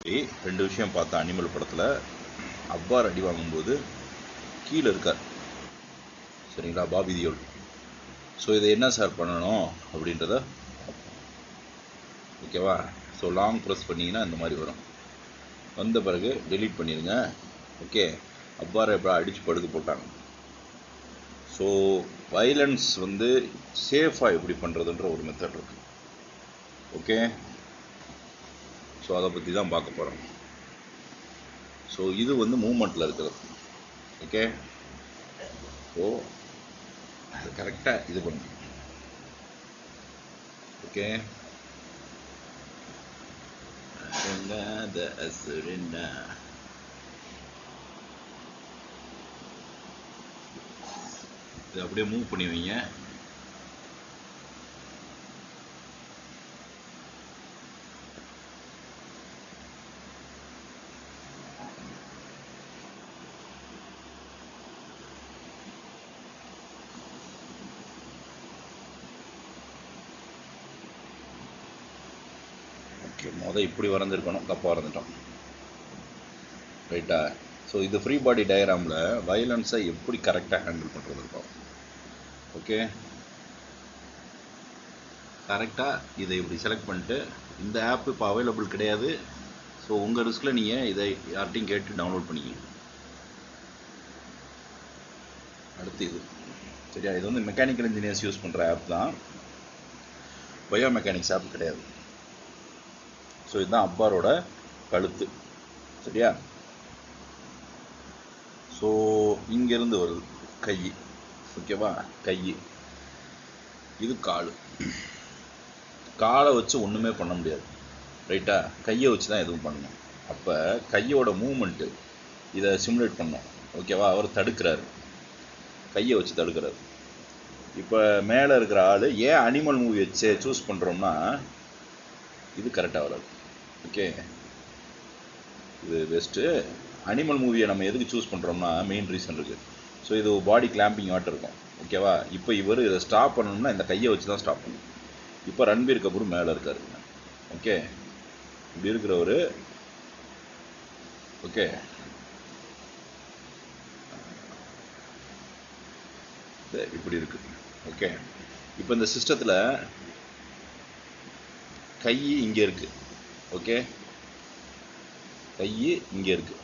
ரெண்டு விஷயம் பார்த்தா அனிமல் படத்தில் அவ்வாறு அடி வாங்கும்போது கீழே இருக்கார் சரிங்களா பாபி தியோல். ஸோ இதை என்ன சார் பண்ணணும் அப்படின்றத ஓகேவா. ஸோ லாங் ப்ரெஸ் பண்ணிங்கன்னா இந்த மாதிரி வரும். வந்த பிறகு டெலீட் பண்ணிடுங்க. ஓகே, அவ்வாறு எப்போ அடித்து படுக்க போட்டாங்க. ஸோ வைலன்ஸ் வந்து சேஃபாக எப்படி பண்ணுறதுன்ற ஒரு மெத்தட் இருக்குது. ஓகே, ஸோ அதை பற்றி தான் பார்க்க போகிறோம். ஸோ இது வந்து மூமெண்ட்டில் இருக்கிறது. ஓகே, ஸோ அது கரெக்டாக இது பண்ணணும். ஓகே, இது அப்படியே மூவ் பண்ணி வைங்க. மொதல் இப்படி வரைஞ்சிருக்கணும், தப்பாக வரைஞ்சிட்டோம். ரைட்டா. ஸோ இது ஃப்ரீ பாடி டயக்ராமில் வயலன்ஸை எப்படி கரெக்டாக ஹேண்டில் பண்ணுறது இருக்கும். ஓகே, கரெக்டாக இதை இப்படி செலக்ட் பண்ணிட்டு, இந்த ஆப் இப்போ அவைலபிள் கிடையாது. ஸோ உங்கள் ரிஸ்கில் நீங்கள் இதை யார்ட்டையும் கேட்டு டவுன்லோட் பண்ணிக்கிங்க. அடுத்து இது சரியா. இது வந்து மெக்கானிக்கல் இன்ஜினியர்ஸ் யூஸ் பண்ணுற ஆப் தான், பயோ மெக்கானிக்ஸ் ஆப் கிடையாது. ஸோ இதுதான் அப்பாரோட கழுத்து சரியா. ஸோ இங்கேருந்து வருது கை. ஓகேவா, கை. இது கால். காலை வச்சு ஒன்றுமே பண்ண முடியாது. ரைட்டா, கையை வச்சு தான் எதுவும் பண்ணணும். அப்போ கையோட மூமெண்ட்டு இதை சிமுலேட் பண்ணணும். ஓகேவா, அவர் தடுக்கிறாரு, கையை வச்சு தடுக்கிறாரு. இப்போ மேலே இருக்கிற ஆள் ஏன் அனிமல் மூவி வச்சு சூஸ் பண்ணுறோம்னா இது கரெக்டாக வராது. ஓகே, இது பெஸ்ட்டு. அனிமல் மூவியை நம்ம எதுக்கு சூஸ் பண்ணுறோம்னா மெயின் ரீசன் இருக்குது. ஸோ இது பாடி கிளாம்பிங் ஆட்டம் இருக்கும். ஓகேவா, இப்போ இவர் இதை ஸ்டாப் பண்ணணும்னா இந்த கையை வச்சு தான் ஸ்டாப் பண்ணணும். இப்போ ரன்பீர் கபூர் மேலே இருக்கார். ஓகே, இப்படி இருக்கிறவர். ஓகே, இப்படி இருக்கு. ஓகே, இப்போ இந்த சிஸ்டத்தில் கை இங்கே இருக்கு. ஓகே, கை இங்கே இருக்கு,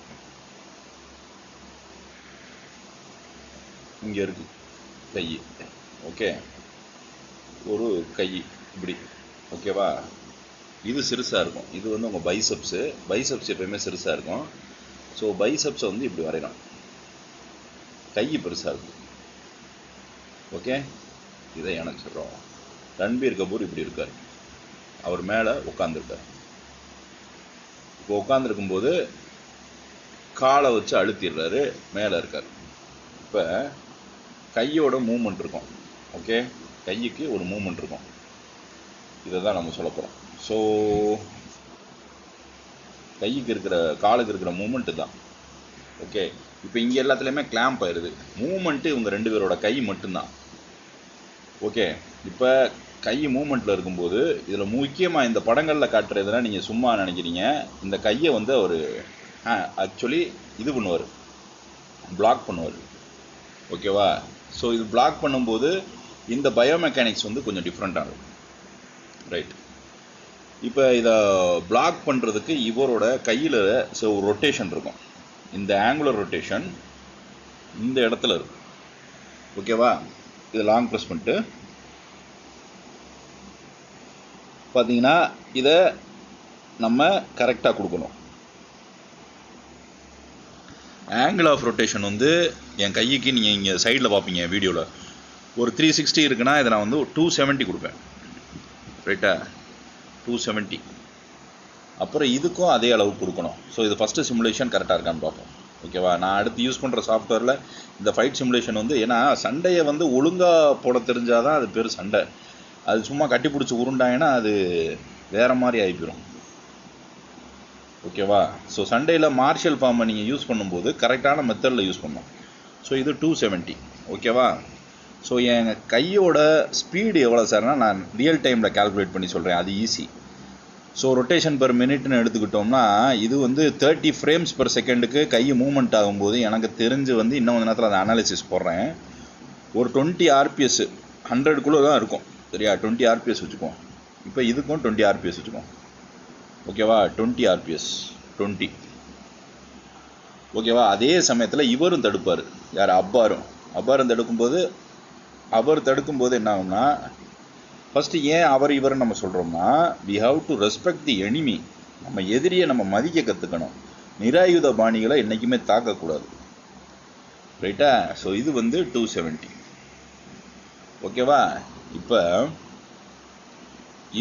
இங்கே இருக்கு கை. ஓகே, ஒரு கை இப்படி. ஓகேவா, இது சிறுசாக இருக்கும். இது வந்து உங்கள் பைசப்ஸு. பைசப்ஸ் எப்பயுமே சிறுசாக இருக்கும். ஸோ பைசப்ஸை வந்து இப்படி வரையலாம். கை பெருசாக இருக்கும். ஓகே, இதை இணைச்சிடுறோம். ரன்பீர் கபூர் இப்படி இருக்கார், அவர் மேலே உட்காந்துருக்கார். இப்போ உட்காந்துருக்கும்போது காலை வச்சு அழுத்திடுறாரு, மேலே இருக்கார். இப்போ கையோட மூமெண்ட் இருக்கும். ஓகே, கைக்கு ஒரு மூமெண்ட் இருக்கும். இதை தான் நம்ம சொல்ல போகிறோம். ஸோ கைக்கு இருக்கிற காலுக்கு இருக்கிற மூமெண்ட்டு தான். ஓகே, இப்போ இங்கே எல்லாத்துலேயுமே கிளாம்ப் ஆயிடுது. மூமெண்ட்டு இவங்க ரெண்டு பேரோட கை மட்டும்தான். ஓகே, இப்போ கை மூமெண்ட்டில் இருக்கும்போது இதில் முக்கியமாக இந்த படங்களில் காட்டுறதுனா நீங்கள் சும்மா நினைக்கிறீங்க, இந்த கையை வந்து அவர் ஆக்சுவலி இது பண்ணுவார், பிளாக் பண்ணுவார். ஓகேவா, ஸோ இது பிளாக் பண்ணும்போது இந்த பயோமெக்கானிக்ஸ் வந்து கொஞ்சம் டிஃப்ரெண்ட்டாகும். ரைட், இப்போ இதை பிளாக் பண்ணுறதுக்கு இவரோட கையில் ஒரு ரொட்டேஷன் இருக்கும். இந்த ஆங்குலர் ரொட்டேஷன் இந்த இடத்துல இருக்கு. ஓகேவா, இதை லாங் ப்ரெஸ் பண்ணிட்டு பார்த்தீங்கன்னா இதை நம்ம கரெக்டாக கொடுக்கணும். ஆங்கிள் ஆஃப் ரொட்டேஷன் வந்து என் கைக்கு நீங்கள் இங்கே சைடில் பார்ப்பீங்க வீடியோவில் ஒரு 360 இருக்குன்னா இதை நான் வந்து 270 கொடுப்பேன். ரைட்டா, 270. அப்புறம் இதுக்கும் அதே அளவு கொடுக்கணும். ஸோ இது ஃபஸ்ட்டு சிமுலேஷன் கரெக்டாக இருக்கான்னு பார்ப்போம். ஓகேவா, நான் அடுத்து யூஸ் பண்ணுற சாஃப்ட்வேரில் இந்த ஃபைட் சிமுலேஷன் வந்து, ஏன்னா சண்டையை வந்து ஒழுங்காக போட தெரிஞ்சால் தான் அது பேர் சண்டை. அது சும்மா கட்டி பிடிச்சி உருண்டாங்கன்னா அது வேறு மாதிரி ஆகிப்போம். ஓகேவா, ஸோ சண்டையில் மார்ஷியல் ஃபார்மை நீங்கள் யூஸ் பண்ணும்போது கரெக்டான மெத்தடில் யூஸ் பண்ணணும். ஸோ இது 270. ஓகேவா, ஸோ என் கையோட ஸ்பீடு எவ்வளோ சார்னா நான் ரியல் டைமில் கால்குலேட் பண்ணி சொல்கிறேன், அது ஈஸி. ஸோ ரொட்டேஷன் பெர் மினிட்னு எடுத்துக்கிட்டோம்னா இது வந்து 30 frames per செகண்டுக்கு கை மூவ்மெண்ட் ஆகும்போது எனக்கு தெரிஞ்சு வந்து இன்னும் கொஞ்ச நேரத்தில் அதை அனாலிசிஸ் போடுறேன். ஒரு 20 RPS 100குள்ளே தான் இருக்கும் சரியா. 20 RPS வச்சுக்குவோம். இப்போ இதுக்கும் 20 RPS வச்சுக்குவோம். ஓகேவா, 20 RPS 20. ஓகேவா. அதே சமயத்தில் இவரும் தடுப்பார். யார்? அப்பாரும் தடுக்கும்போது அவர் தடுக்கும்போது என்ன ஆகும்னா, ஃபஸ்ட்டு ஏன் அவர் இவர்னு நம்ம சொல்கிறோம்னா, we have to respect the enemy. நம்ம எதிரியை நம்ம மதிக்க கற்றுக்கணும். நிராயுத பாணிகளை என்றைக்குமே தாக்கக்கூடாது. ரைட்டா. ஸோ இது வந்து 270. ஓகேவா. இப்போ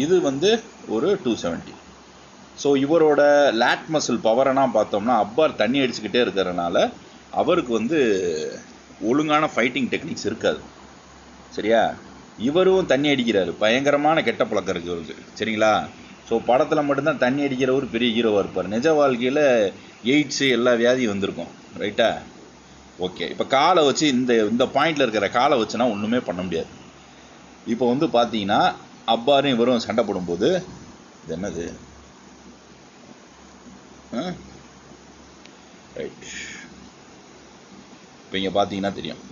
இது வந்து ஒரு 270. ஸோ இவரோட லேட் மசில் பவரைனா பார்த்தோம்னா, அப்பார் தண்ணி அடிச்சுக்கிட்டே இருக்கிறதுனால அவருக்கு வந்து ஒழுங்கான ஃபைட்டிங் டெக்னிக்ஸ் இருக்காது சரியா. இவரும் தண்ணி அடிக்கிறாரு. பயங்கரமான கெட்ட பழக்கம் இருக்குது இவருக்கு சரிங்களா. ஸோ படத்தில் மட்டும்தான் தண்ணி அடிக்கிறவர் பெரிய ஹீரோவாக இருப்பார். நிஜ வாழ்க்கையில் எய்ட்ஸு எல்லா வியாதியும் வந்திருக்கும். ரைட்டா. ஓகே. இப்போ காலை வச்சு இந்த பாயிண்டில் இருக்கிற காலை வச்சுனா ஒன்றுமே பண்ண முடியாது. இப்போ வந்து பார்த்தீங்கன்னா அப்பாரும் இவரும் சண்டை போடும்போது இது என்னது ரைட். இப்போ இங்கே பார்த்தீங்கன்னா தெரியும்.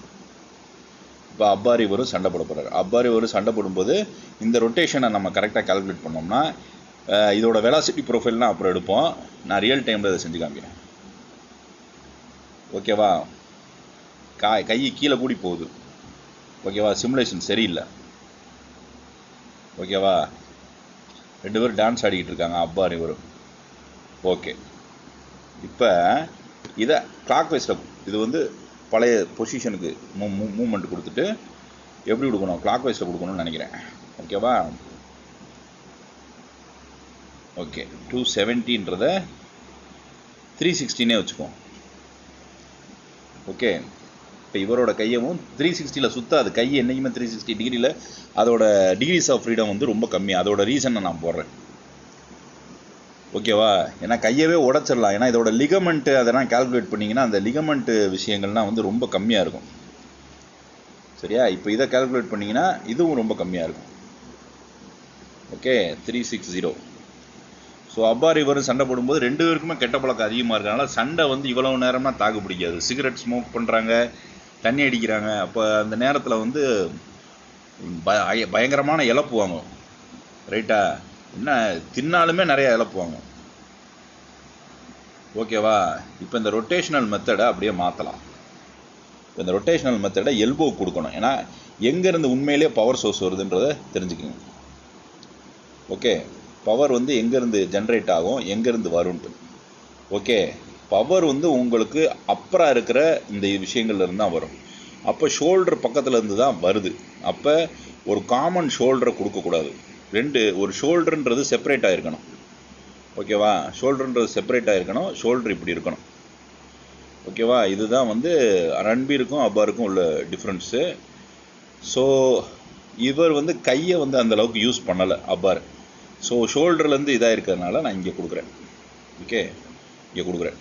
இப்போ அப்பாரி இவரும் சண்டை போட போகிறாரு. அப்பாரி இவரும் சண்டை போடும்போது இந்த ரொட்டேஷனை நம்ம கரெக்டாக கால்குலேட் பண்ணோம்னா இதோட வெலாசிட்டி ப்ரொஃபைல்னால் அப்புறம் எடுப்போம். நான் ரியல் டைமில் இதை செஞ்சு காமிக்கிறேன். ஓகேவா. கை கீழே கூடி போகுது. ஓகேவா. சிமுலேஷன் சரியில்லை. ஓகேவா. 2 பேரும் டான்ஸ் ஆடிக்கிட்டு இருக்காங்க அப்பாரி இவரும். ஓகே. இப்போ இதை கிளாக் வைஸில் இது வந்து பழைய பொசிஷனுக்கு மூவ்மெண்ட் கொடுத்துட்டு எப்படி கொடுக்கணும், கிளாக் வைஸில் கொடுக்கணும்னு நினைக்கிறேன். ஓகேவா. ஓகே. 270ன்றதை 360 வச்சுக்கோம். ஓகே. இப்போ இவரோட கையவும் 360 சுத்தாது. கை என்றைக்குமே 360 டிகிரியில் அதோட டிகிரிஸ் ஆஃப் ஃப்ரீடம் வந்து ரொம்ப கம்மி. அதோட ரீசனை நான் போடுறேன். ஓகேவா. ஏன்னா கையவே உடச்சிடலாம். ஏன்னா இதோட லிகமெண்ட்டு அதெல்லாம் கால்குலேட் பண்ணிங்கன்னா அந்த லிகமெண்ட்டு விஷயங்கள்லாம் வந்து ரொம்ப கம்மியாக இருக்கும் சரியா. இப்போ இதை கால்குலேட் பண்ணிங்கன்னா இதுவும் ரொம்ப கம்மியாக இருக்கும். ஓகே. 360. ஸோ அப்பார் இவரும் சண்டை போடும்போது 2 பேருக்குமே கெட்ட பழக்கம் அதிகமாக இருக்கிறனால சண்டை வந்து இவ்வளவு நேரம்னா தாக்கு பிடிக்காது. சிகரெட் ஸ்மோக் பண்ணுறாங்க, தண்ணி அடிக்கிறாங்க. அப்போ அந்த நேரத்தில் வந்து பயங்கரமான இழப்பு வாங்கும். ரைட்டா. என்ன தின்னாலுமே நிறைய இழப்புவாங்க. ஓகேவா. இப்போ இந்த ரொட்டேஷனல் மெத்தடை அப்படியே மாற்றலாம். இந்த ரொட்டேஷனல் மெத்தடை எல்போ கொடுக்கணும். ஏன்னா எங்கேருந்து உண்மையிலே பவர் சோர்ஸ் வருதுன்றதை தெரிஞ்சுக்கோங்க. ஓகே. பவர் வந்து எங்கேருந்து ஜென்ரேட் ஆகும், எங்கேருந்து வரும்ன்ட்டு. ஓகே. பவர் வந்து உங்களுக்கு அப்புறம் இருக்கிற இந்த விஷயங்கள்லேருந்து தான் வரும். அப்போ ஷோல்டர் பக்கத்தில் இருந்து தான் வருது. அப்போ ஒரு காமன் ஷோல்டரை கொடுக்கக்கூடாது. ஒரு ஷோல்டர்ன்றது செப்பரேட் ஆகிருக்கணும். ஓகேவா. ஷோல்டர்ன்றது செப்பரேட் ஆகிருக்கணும். ஷோல்டர் இப்படி இருக்கணும். ஓகேவா. இதுதான் வந்து ரன்பீருக்கும் அப்பாருக்கும் உள்ள டிஃப்ரென்ஸு. ஸோ இவர் வந்து கையை வந்து அந்தளவுக்கு யூஸ் பண்ணலை அப்பார். ஸோ ஷோல்டர்லேருந்து இதாக இருக்கிறதுனால நான் இங்கே கொடுக்குறேன். ஓகே. இங்கே கொடுக்குறேன்.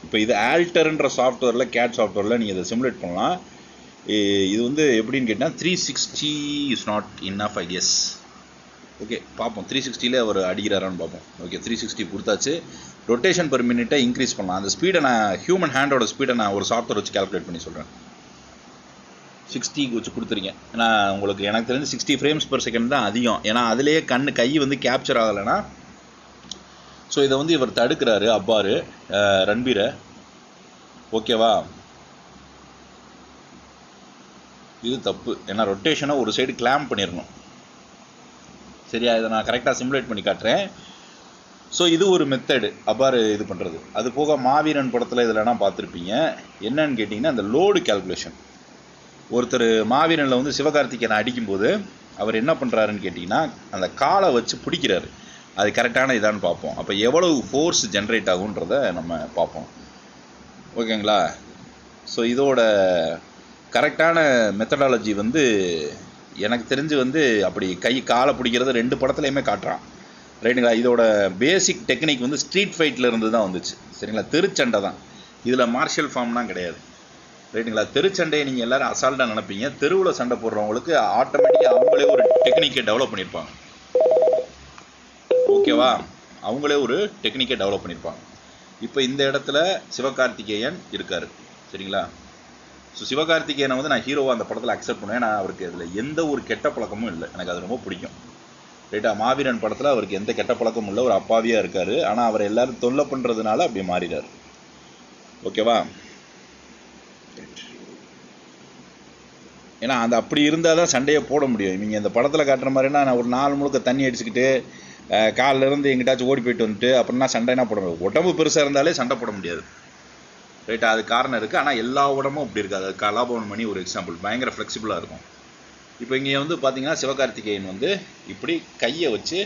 இப்போ இது ஆல்டர்ன்ற சாஃப்ட்வேரில் கேட் சாஃப்ட்வேரில் நீங்கள் இதை சிமுலேட் பண்ணலாம். இது வந்து எப்படின்னு கேட்டால் 360 is not enough I guess. Okay. பார்ப்போம் 360ல் அவர் அடிக்கிறாரான்னு பார்ப்போம். ஓகே. 360 கொடுத்தாச்சு. ரொட்டேஷன் பெர் மினிட்டை இன்க்ரீஸ் பண்ணலாம். அந்த ஸ்பீடை நான் ஹியூமன் ஹேண்டோட ஸ்பீடை நான் ஒரு சாஃப்ட்வேர் வச்சு கால்குலேட் பண்ணி சொல்கிறேன். 60 வச்சு கொடுத்துருங்க. ஏன்னா உங்களுக்கு எனக்கு தெரிஞ்சு 60 frames per second தான் அதிகம். ஏன்னா அதுலேயே கை வந்து கேப்சர் ஆகலைன்னா. ஸோ இதை வந்து இவர் தடுக்கிறாரு அப்பாரு ரன்பீரை. ஓகேவா. இது தப்பு. ஏன்னா ரொட்டேஷனை ஒரு சைடு கிளாம்ப் பண்ணிடணும் சரியா. இதை நான் கரெக்டாக சிமுலேட் பண்ணி காட்டுறேன். ஸோ இது ஒரு மெத்தடு அப்பார் இது பண்ணுறது. அது போக மாவீரன் படத்தில் இதெல்லாம் பார்த்துருப்பீங்க. என்னன்னு கேட்டிங்கன்னா அந்த லோடு கேல்குலேஷன். ஒருத்தர் மாவீரனில் வந்து சிவகார்த்திகேயனை அடிக்கும்போது அவர் என்ன பண்ணுறாருன்னு கேட்டிங்கன்னா அந்த காலை வச்சு பிடிக்கிறாரு. அது கரெக்டான இதான்னு பார்ப்போம். அப்போ எவ்வளவு ஃபோர்ஸ் ஜென்ரேட் ஆகுன்றத நம்ம பார்ப்போம். ஓகேங்களா. ஸோ இதோட கரெக்டான மெத்தடாலஜி வந்து எனக்கு தெரிஞ்சு வந்து அப்படி காலை பிடிக்கிறது 2 படத்துலையுமே காட்டுறான். ரைட்டுங்களா. இதோட பேசிக் டெக்னிக் வந்து ஸ்ட்ரீட் ஃபைட்டில் இருந்து தான் வந்துச்சு சரிங்களா. தெருச்சண்டை தான். இதில் மார்ஷியல் ஃபார்ம்லாம் கிடையாது. ரைட்டுங்களா. தெருச்சண்டையை நீங்கள் எல்லோரும் அசால்ட்டாக நினைப்பீங்க. தெருவில் சண்டை போடுறவங்களுக்கு ஆட்டோமேட்டிக்காக அவங்களே ஒரு டெக்னிக்கை டெவலப் பண்ணியிருப்பாங்க. ஓகேவா. அவங்களே ஒரு டெக்னிக்கை டெவலப் பண்ணியிருப்பாங்க. இப்போ இந்த இடத்துல சிவகார்த்திகேயன் இருக்கார், சரிங்களா? ஸோ சிவகார்த்திகேயனை வந்து நான் ஹீரோவாக அந்த படத்தில் அக்செப்ட் பண்ணுவேன். நான் அவருக்கு அதில் எந்த ஒரு கெட்ட பழக்கமும் இல்லை, எனக்கு அது ரொம்ப பிடிக்கும். ரைட்டா? மாவீரன் படத்தில் அவருக்கு எந்த கெட்ட பழக்கமும் இல்லை, ஒரு அப்பாவியாக இருக்கார். ஆனால் அவர் எல்லாரும் தொல்லை பண்ணுறதுனால அப்படி மாறிடார். ஓகேவா? ஏன்னா அந்த அப்படி இருந்தால் தான் சண்டையை போட முடியும். நீங்கள் இந்த படத்தில் காட்டுற மாதிரினா நான் ஒரு நாள் முழுக்க தண்ணி அடிச்சுக்கிட்டு காலிலேருந்து எங்கிட்டாச்சும் ஓடி போயிட்டு வந்துட்டு அப்படின்னா சண்டைனா போட முடியாது. உடம்பு பெருசாக இருந்தாலே சண்டை போட முடியாது. ரைட்டா? அது காரணம் இருக்குது. ஆனால் எல்லா உடம்பும் அப்படி இருக்காது. அது கலாபவன் மணி ஒரு எக்ஸாம்பிள், பயங்கர ஃப்ளெக்சிபிளாக இருக்கும். இப்போ இங்கே வந்து பார்த்தீங்கன்னா சிவகார்த்திகேயன் வந்து இப்படி கையை வச்சு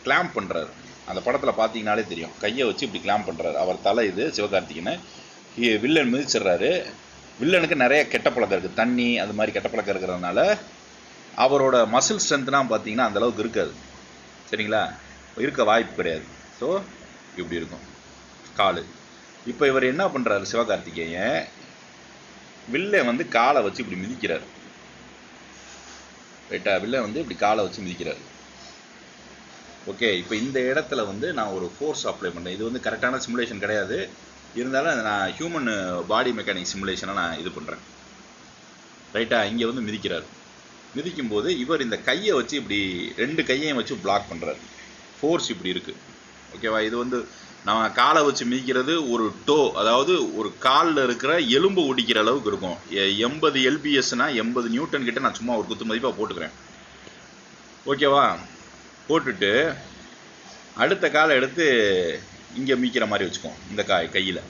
கிளாம்ப் பண்ணுறாரு. அந்த படத்தில் பார்த்தீங்கன்னாலே தெரியும், கையை வச்சு இப்படி கிளாம்ப் பண்ணுறாரு. அவர் தலை இது சிவகார்த்திகேயனை வில்லன் மிதிச்சிடுறாரு. வில்லனுக்கு நிறைய கெட்ட பழக்கம் இருக்குது, தண்ணி அது மாதிரி கெட்ட பழக்கம் இருக்கிறதுனால அவரோட மசில் ஸ்ட்ரென்த்லாம் பார்த்தீங்கன்னா அந்தளவுக்கு இருக்காது, சரிங்களா? இருக்க வாய்ப்பு கிடையாது. ஸோ இப்படி இருக்கும் கால். இப்போ இவர் என்ன பண்ணுறாரு, சிவகார்த்திகேயன் வில்லன் வந்து காலை வச்சு இப்படி மிதிக்கிறார். ரைட்டா? வில்லன் வந்து இப்படி காலை வச்சு மிதிக்கிறார். ஓகே, இப்போ இந்த இடத்துல வந்து நான் ஒரு ஃபோர்ஸ் அப்ளை பண்ணுறேன். இது வந்து கரெக்டான சிமுலேஷன் கிடையாது, இருந்தாலும் நான் ஹியூமன் பாடி மெக்கானிக் சிமுலேஷனை நான் இது பண்ணுறேன். ரைட்டா? இங்கே வந்து மிதிக்கிறார். மிதிக்கும்போது இவர் இந்த கையை வச்சு இப்படி ரெண்டு கையையும் வச்சு பிளாக் பண்ணுறாரு. ஃபோர்ஸ் இப்படி இருக்குது. ஓகேவா? இது வந்து நம்ம காலை வச்சு மிதிக்கிறது ஒரு டோ, அதாவது ஒரு காலில் இருக்கிற எலும்பு ஒடிக்கிற அளவுக்கு இருக்கும். 80 LBSனா 80 நியூட்டன் கிட்ட நான் சும்மா ஒரு குத்து மதிப்பாக போட்டுக்கிறேன். ஓகேவா? போட்டுட்டு அடுத்த காலை எடுத்து இங்கே மிதிக்கிற மாதிரி வச்சுக்கோம், இந்த கையில்.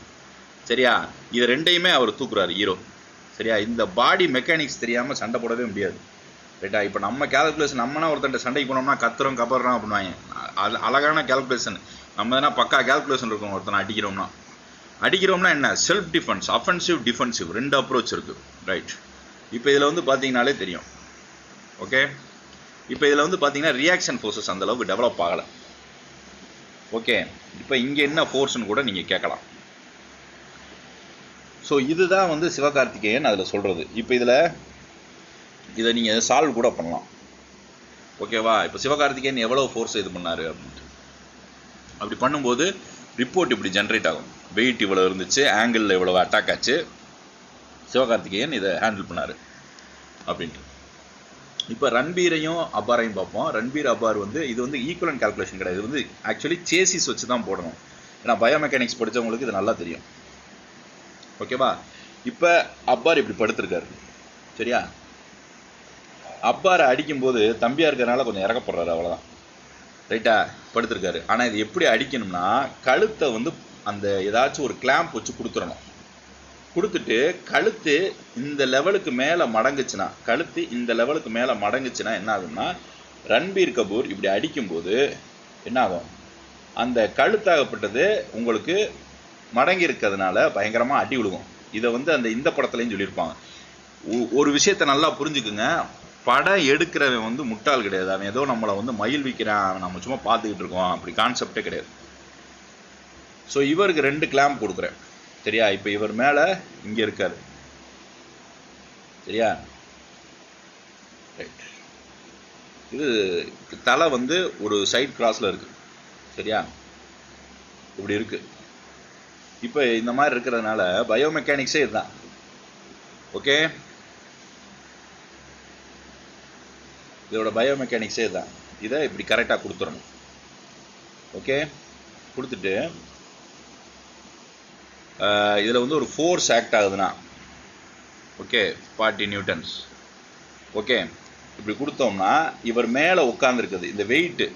சரியா? இது ரெண்டையுமே அவர் தூக்குறாரு ஹீரோ. சரியா? இந்த பாடி மெக்கானிக்ஸ் தெரியாமல் சண்டை போடவே முடியாது. ரைட்டா? இப்போ நம்ம கேல்குலேஷன், நம்மனா ஒருத்தன் சண்டைக்கு போனோம்னா கத்துறோம் கபடுறோம் அப்படின்வாங்க. அது அழகான கேல்குலேஷன். நம்ம எதனா பக்கா கேல்குலேஷன் இருக்கும். ஒருத்தனை அடிக்கிறோம்னா என்ன, செல்ஃப் டிஃபென்ஸ், அஃபென்சிவ் டிஃபென்சிவ், ரெண்டு அப்ரோச் இருக்குது. ரைட்? இப்போ இதில் வந்து பார்த்தீங்கன்னாலே தெரியும். ஓகே, இப்போ இதில் வந்து பார்த்தீங்கன்னா ரியாக்ஷன் ஃபோர்ஸஸ் அந்தளவுக்கு டெவலப் ஆகலை. ஓகே, இப்போ இங்கே என்ன ஃபோர்ஸ்னு கூட நீங்கள் கேட்கலாம். ஸோ இதுதான் வந்து சிவகார்த்திகேயன் அதில் சொல்கிறது. இப்போ இதை நீங்கள் சால்வ் கூட பண்ணலாம். ஓகேவா? இப்போ சிவகார்த்திகேயன் எவ்வளோ ஃபோர்ஸ் இது பண்ணார் அப்படின்ட்டு அப்படி பண்ணும்போது ரிப்போர்ட் இப்படி ஜென்ரேட் ஆகும். வெயிட் இவ்வளோ இருந்துச்சு, ஆங்கிளில் இவ்வளோ அட்டாக் ஆச்சு, சிவகார்த்திகேயன் இதை ஹேண்டில் பண்ணார் அப்படின்ட்டு. இப்போ ரன்பீரையும் அப்பாரையும் பார்ப்போம். ரன்பீர் அப்பார் வந்து இது வந்து ஈக்குவலன்ட் கால்குலேஷன் கிடையாது, இது வந்து ஆக்சுவலி சேசிஸ் வச்சு தான் போடணும். ஏன்னா பயோமெக்கானிக்ஸ் படித்தவங்களுக்கு இது நல்லா தெரியும். ஓகேவா? இப்போ அப்பார் இப்படி படுத்திருக்காரு. சரியா? அப்பாரை அடிக்கும்போது தம்பியாக இருக்கிறனால கொஞ்சம் இறக்கப்படுறாரு, அவ்வளோதான். ரைட்டா? படுத்திருக்காரு. ஆனால் இது எப்படி அடிக்கணும்னா கழுத்தை வந்து அந்த ஏதாச்சும் ஒரு கிளாம்ப் வச்சு கொடுத்துடணும். கொடுத்துட்டு கழுத்து இந்த லெவலுக்கு மேலே மடங்குச்சுன்னா, என்ன ஆகும்னா, ரன்பீர் கபூர் இப்படி அடிக்கும்போது என்ன ஆகும், அந்த கழுத்தாகப்பட்டது உங்களுக்கு மடங்கி இருக்கிறதுனால பயங்கரமாக அடி விழுகும். இதை வந்து இந்த படத்துலையும் சொல்லியிருப்பாங்க. ஒரு விஷயத்தை நல்லா புரிஞ்சுக்குங்க, படம் எடுக்கிறவன் வந்து முட்டாள் கிடையாது. அவன் ஏதோ நம்மளை வந்து மயில் விற்கிறான், நம்ம சும்மா பார்த்துக்கிட்டு இருக்கோம், அப்படி கான்செப்டே கிடையாது. ஸோ இவருக்கு 2 கிளாம்ப் கொடுக்குறேன். சரியா? இப்போ இவர் மேலே இங்கே இருக்காரு. சரியா? ரைட். இது தலை வந்து ஒரு சைட் கிராஸில் இருக்குது. சரியா? இப்படி இருக்குது. இப்போ இந்த மாதிரி இருக்கிறதுனால பயோமெக்கானிக்ஸே இதுதான். ஓகே, இதோட பயோமெக்கானிக்ஸே தான். இதை இப்படி கரெக்டாக கொடுத்துடணும். ஓகே, கொடுத்துட்டு இதில் வந்து ஒரு ஃபோர்ஸ் ஆக்ட் ஆகுதுன்னா, ஓகே 40 நியூட்டன்ஸ். ஓகே, இப்படி கொடுத்தோம்னா இவர் மேலே உட்காந்துருக்குது இந்த வெயிட்டு.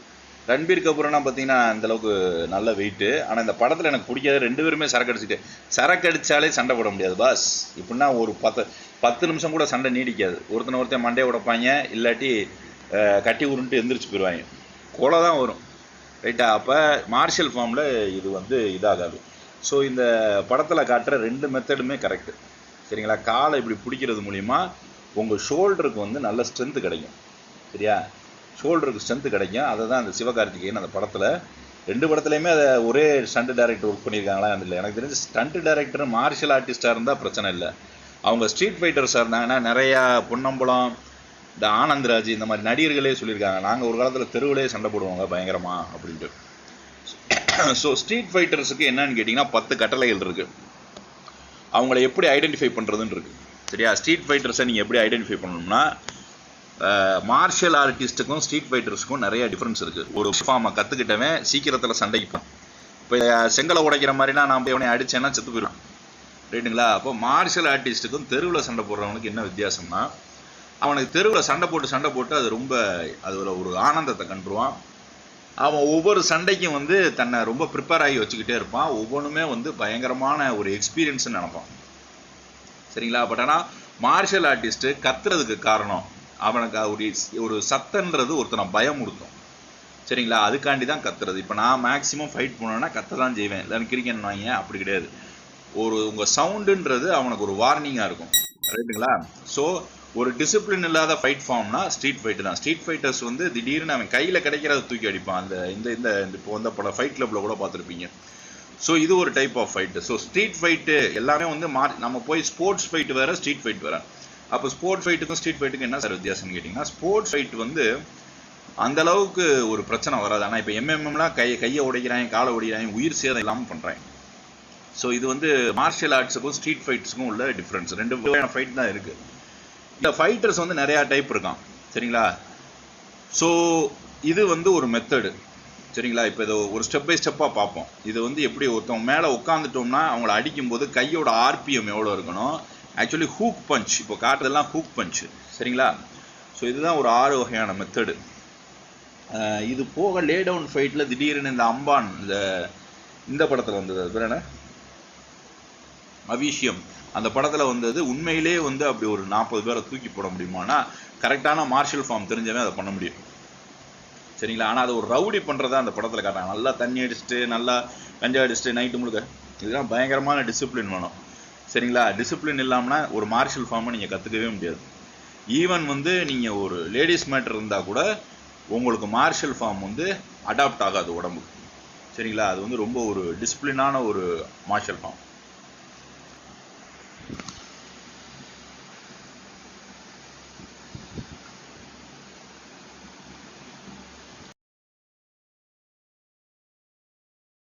ரன்பீர் கபூர்னா பார்த்தீங்கன்னா அந்தளவுக்கு நல்ல வெயிட்டு. ஆனால் இந்த படத்தில் எனக்கு பிடிக்காது, 2 பேருமே சரக்கு அடித்தாலே சண்டை போட முடியாது பாஸ். இப்படின்னா ஒரு 10 நிமிஷம் கூட சண்டை நீடிக்காது. ஒருத்தன் மண்டையை உடைப்பாங்க, இல்லாட்டி கட்டி உருண்டு எந்திரிச்சு போயிடுவாங்க, கொலை தான் வரும். ரைட்டா? அப்போ மார்ஷல் ஃபார்மில் இது வந்து இதாகாது. ஸோ இந்த படத்தில் காட்டுற 2 மெத்தடுமே கரெக்டு. சரிங்களா? காலை இப்படி பிடிக்கிறது மூலிமா உங்கள் ஷோல்டருக்கு வந்து நல்ல ஸ்ட்ரென்த்து கிடைக்கும். சரியா? ஷோல்டருக்கு ஸ்ட்ரென்த்து கிடைக்கும். அதை தான் அந்த சிவகார்த்திகேயன் அந்த படத்தில் 2 படத்துலையுமே அதை ஒரே ஸ்டண்ட் டைரக்டர் ஒர்க் பண்ணியிருக்காங்களா இல்லை எனக்கு தெரிஞ்சு. ஸ்டண்ட் டைரக்டர் மார்ஷல் ஆர்டிஸ்டாக இருந்தால் பிரச்சனை இல்லை, அவங்க ஸ்ட்ரீட் ஃபைட்டர்ஸாக இருந்தாங்கன்னா நிறையா பொன்னம்பலம், இந்த ஆனந்த்ராஜ், இந்த மாதிரி நடிகர்களே சொல்லியிருக்காங்க, நாங்கள் ஒரு காலத்தில் தெருவிலே சண்டை போடுவாங்க பயங்கரமாக அப்படின்ட்டு. ஸோ ஸ்ட்ரீட் ஃபைட்டர்ஸுக்கு என்னன்னு கேட்டிங்கன்னா 10 கட்டளைகள் இருக்குது. அவங்கள எப்படி ஐடென்டிஃபை பண்ணுறதுன்னு இருக்குது. சரியா? ஸ்ட்ரீட் ஃபைட்டர்ஸை நீங்கள் எப்படி ஐடென்டிஃபை பண்ணணும்னா, மார்ஷியல் ஆர்டிஸ்ட்டுக்கும் ஸ்ட்ரீட் ஃபைட்டர்ஸுக்கும் நிறைய டிஃப்ரென்ஸ் இருக்குது. ஒரு ஃபார்மை கற்றுக்கிட்டவன் சீக்கிரத்தில் சண்டைக்கு போகிறான். இப்போ செங்கலை உடைக்கிற மாதிரினா நான் போய் அவனை அடித்தேன்னா செத்து போயிடுவான். ரைட்டுங்களா? அப்போ மார்ஷியல் ஆர்டிஸ்ட்டுக்கும் தெருவில் சண்டை போடுறவனுக்கு என்ன வித்தியாசம்னா, அவனுக்கு தெருவில் சண்டை போட்டு அது ஒரு ஆனந்தத்தை கண்டுருவான். அவன் ஒவ்வொரு சண்டைக்கும் வந்து தன்னை ரொம்ப ப்ரிப்பேர் ஆகி வச்சுக்கிட்டே இருப்பான். ஒவ்வொன்றுமே வந்து பயங்கரமான ஒரு எக்ஸ்பீரியன்ஸ்ன்னு நினைப்பான். சரிங்களா? பட் ஆனால் மார்ஷியல் ஆர்டிஸ்ட்டு கத்துறதுக்கு காரணம் அவனுக்கு ஒரு சத்தன்றது ஒருத்தனை பயமுறுத்தும். சரிங்களா? அதுக்காண்டி தான் கத்துறது. இப்போ நான் மேக்ஸிமம் ஃபைட் பண்ணேன்னா கத்த தான் செய்வேன். இல்லைன்னு கிரிக்கெட் வாங்க அப்படி கிடையாது. உங்கள் சவுண்டுன்றது அவனுக்கு ஒரு வார்னிங்காக இருக்கும். ரைட்டுங்களா? ஸோ ஒரு டிசிப்ளின் இல்லாத ஃபைட் ஃபார்ம்னா ஸ்ட்ரீட் ஃபைட்டு தான். ஸ்ட்ரீட் ஃபைட்டர்ஸ் வந்து திடீர்னு அவன் கையில் கிடைக்கிறத தூக்கி அடிப்பான். இப்போ வந்த படம் ஃபைட் கிளப்பில் கூட பார்த்துருப்பீங்க. ஸோ இது ஒரு type of fight. So street fight எல்லாமே வந்து நம்ம போய் ஸ்போர்ட்ஸ் ஃபைட்டு வேறு, ஸ்ட்ரீட் ஃபைட் வேறு. அப்போ ஸ்போர்ட்ஸ் ஃபைட்டுக்கும் ஸ்ட்ரீட் ஃபைட்டுக்கும் என்ன சார் வித்தியாசம்னு கேட்டிங்கன்னா, ஸ்போர்ட்ஸ் ஃபைட் வந்து அந்த அளவுக்கு ஒரு பிரச்சனை வராது. ஆனால் இப்போ எம்எம்எம்லாம் கையை உடைக்கிறாங்க, காலை உடைக்கிறாங்க, உயிர் சேதம் இல்லாமல் பண்ணுறாங்க. ஸோ இது வந்து மார்ஷியல் ஆர்ட்ஸுக்கும் ஸ்ட்ரீட் ஃபைட்ஸுக்கும் உள்ள டிஃப்ரென்ஸ். 2 வகையான ஃபைட் தான் இருக்குது. இந்த ஃபைட்டர்ஸ் வந்து நிறையா டைப் இருக்கான். சரிங்களா? ஸோ இது வந்து ஒரு மெத்தடு. சரிங்களா? இப்போ இதை ஒரு ஸ்டெப் பை ஸ்டெப்பாக பார்ப்போம். இது வந்து எப்படி ஒருத்தவங்க மேலே உட்காந்துட்டோம்னா அவங்கள அடிக்கும்போது கையோட ஆர்பிஎம் எவ்வளோ இருக்கணும். ஆக்சுவலி ஹூக் பஞ்ச், இப்போ காட்டுறதெல்லாம் ஹூக் பஞ்சு. சரிங்களா? ஸோ இதுதான் ஒரு 6 வகையான மெத்தடு. இது போக லே டவுன் ஃபைட்டில் திடீர்னு இந்த அம்பான் இந்த படத்தில் வந்தது, அது பேர் என்ன, அவிஷியம், அந்த படத்தில் வந்தது. உண்மையிலே வந்து அப்படி ஒரு 40 பேரை தூக்கி போட முடியுமானா கரெக்டான மார்ஷியல் ஃபார்ம் தெரிஞ்சவன் அதை பண்ண முடியும். சரிங்களா? ஆனால் அது ஒரு ரவுடி பண்ணுறதா அந்த படத்தில் காட்டுறாங்க. நல்லா தண்ணி அடிச்சுட்டு, நல்லா கஞ்சா அடிச்சுட்டு, நைட்டு முழுக்க. இதெல்லாம் பயங்கரமான டிசிப்ளின் வேணும். சரிங்களா? டிசிப்ளின் இல்லாமல்னா ஒரு மார்ஷியல் ஃபார்மை நீங்கள் கற்றுக்கவே முடியாது. ஈவன் வந்து நீங்கள் ஒரு லேடிஸ் மேட்டர் இருந்தால் கூட உங்களுக்கு மார்ஷியல் ஃபார்ம் வந்து அடாப்ட் ஆகாது உடம்புக்கு. சரிங்களா? அது வந்து ரொம்ப ஒரு டிசிப்ளினான ஒரு மார்ஷியல் ஃபார்ம்.